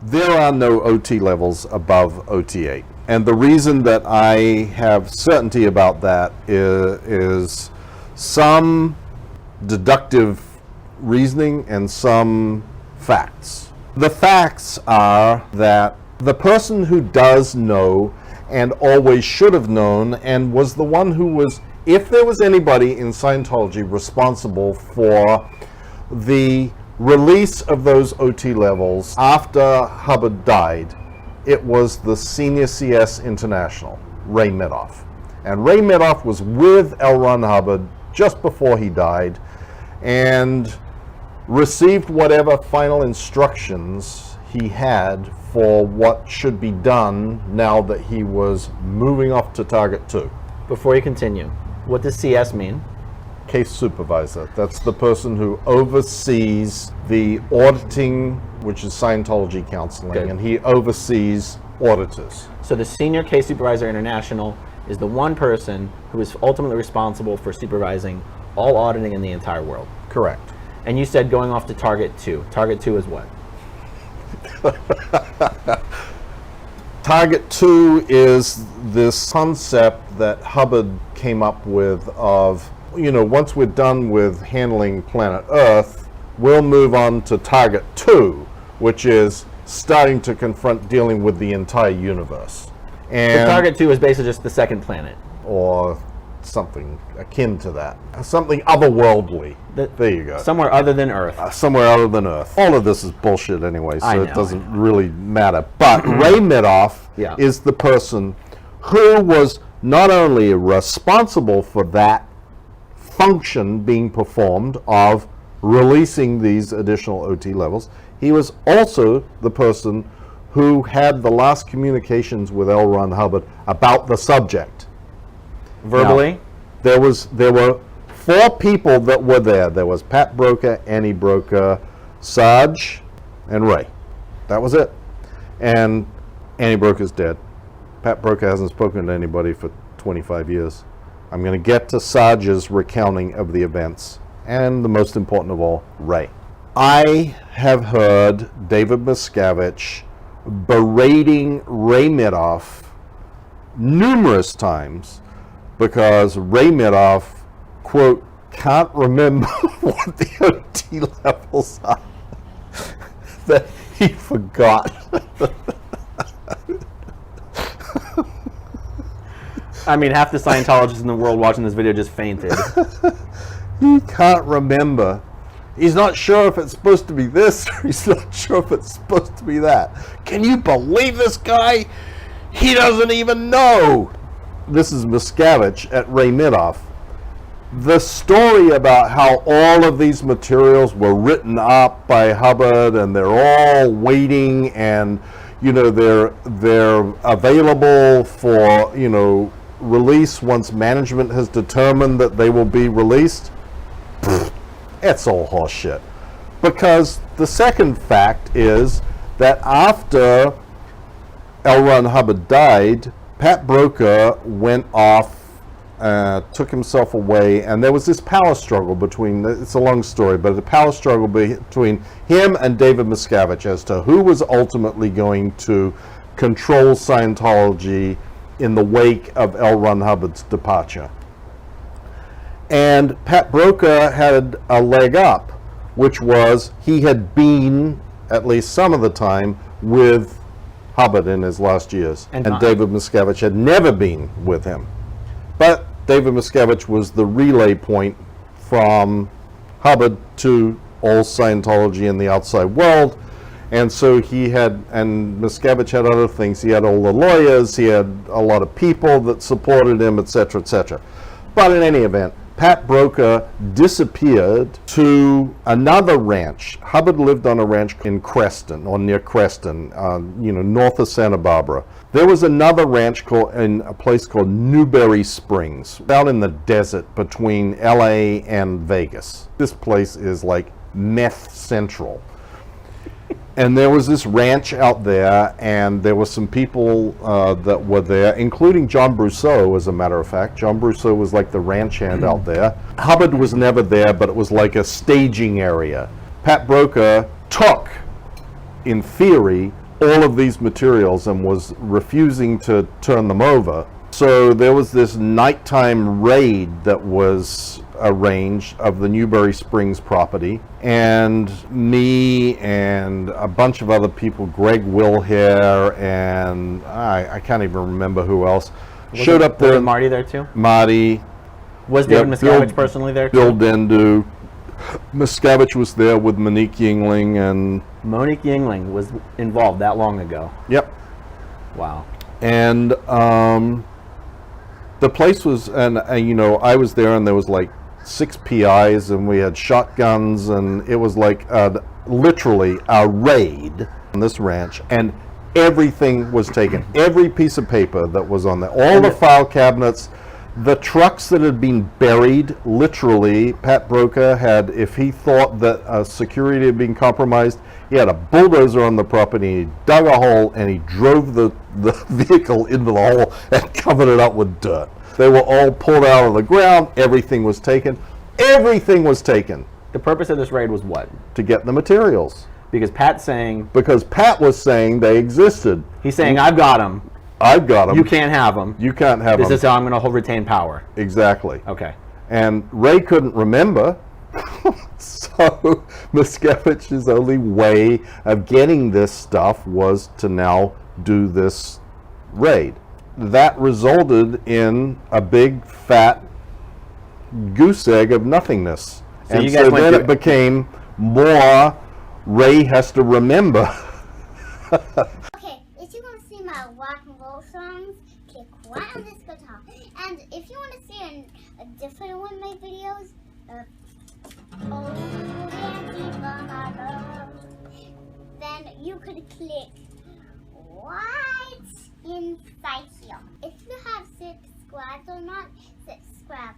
There are no OT levels above OT8. And the reason that I have certainty about that is some deductive reasoning and some facts. The facts are that the person who does know and always should have known and was the one who was, if there was anybody in Scientology responsible for the release of those OT levels after Hubbard died, it was the senior CS International, Ray Mithoff. And Ray Mithoff was with L. Ron Hubbard just before he died and received whatever final instructions he had for what should be done now that he was moving off to Target 2. Before you continue, what does CS mean? Case supervisor. That's the person who oversees the auditing, which is Scientology counseling, Good. and he oversees auditors. So the Senior Case Supervisor International is the one person who is ultimately responsible for supervising all auditing in the entire world. Correct. And you said going off to Target 2. Target 2 is what? Target 2 is this concept that Hubbard came up with of, once we're done with handling planet Earth, we'll move on to Target 2, which is starting to confront dealing with the entire universe. And So Target 2 is basically just the second planet. or something akin to that. Something otherworldly. There you go. Somewhere other than Earth. Somewhere other than Earth. All of this is bullshit anyway, I so know, it doesn't really matter. But Ray Mithoff Yeah. is the person who was not only responsible for that function being performed of releasing these additional OT levels, he was also the person who had the last communications with L. Ron Hubbard about the subject. Verbally? Now, there were 4 people that were there. There was Pat Broca, Annie Broca, Sarge, and Ray. That was it. And Annie Broca's dead. Pat Broca hasn't spoken to anybody for 25 years. I'm going to get to Sarge's recounting of the events. And the most important of all, Ray. I have heard David Miscavige berating Ray Mithoff numerous times because Ray Mithoff, quote, can't remember what the OT levels are. That he forgot. I mean, half the Scientologists in the world watching this video just fainted. He can't remember. He's not sure if it's supposed to be this or he's not sure if it's supposed to be that. Can you believe this guy? He doesn't even know. This is Miscavige at Ray Mithoff. The story about how all of these materials were written up by Hubbard and they're all waiting and they're available for release once management has determined that they will be released. It's all horseshit. Because the second fact is that after L. Ron Hubbard died, Pat Broca went off, took himself away, and there was this power struggle between, it's a long story, but a power struggle between him and David Miscavige as to who was ultimately going to control Scientology in the wake of L. Ron Hubbard's departure. And Pat Broca had a leg up, which was he had been, at least some of the time, with Hubbard in his last years. And David Miscavige had never been with him. But David Miscavige was the relay point from Hubbard to all Scientology in the outside world. And so he had, and Miscavige had other things. He had all the lawyers, he had a lot of people that supported him, etc., etc. But in any event, Pat Broca disappeared to another ranch. Hubbard lived on a ranch in Creston, or near Creston, north of Santa Barbara. There was another ranch in a place called Newberry Springs, out in the desert between LA and Vegas. This place is like meth central. And there was this ranch out there, and there were some people that were there, including John Brousseau, as a matter of fact. John Brousseau was like the ranch hand out there. Hubbard was never there, but it was like a staging area. Pat Broca took, in theory, all of these materials and was refusing to turn them over. So there was this nighttime raid that was arranged of the Newberry Springs property, and me and a bunch of other people, Greg Wilhair, and I can't even remember who else, showed up there. Was Marty there too? Marty. Was David Miscavige personally there too? Bill Dendu. Miscavige was there with Monique Yingling, and Monique Yingling was involved that long ago. Yep. Wow. And the place was, and you know, I was there, and there was like 6 PIs, and we had shotguns, and it was like literally a raid on this ranch, and everything was taken. Every piece of paper that was on there, all the file cabinets, the trucks that had been buried, literally, Pat Broca had, if he thought that security had been compromised, he had a bulldozer on the property, he dug a hole, and he drove the vehicle into the hole and covered it up with dirt. They were all pulled out of the ground, everything was taken. Everything was taken. The purpose of this raid was what? To get the materials. Because Pat's saying... Because Pat was saying they existed. He's saying, I've got them. I've got them. You can't have them. You can't have them. This is how I'm going to retain power. Exactly. Okay. And Ray couldn't remember, so Miscavige's only way of getting this stuff was to now do this raid. That resulted in a big fat goose egg of nothingness. So and you guys so went then through it became more Ray has to remember. Okay, if you want to see my rock and roll songs, click right on this guitar. And if you want to see a different one of my videos, then you could click right inside here. If you have subscribed or not, subscribe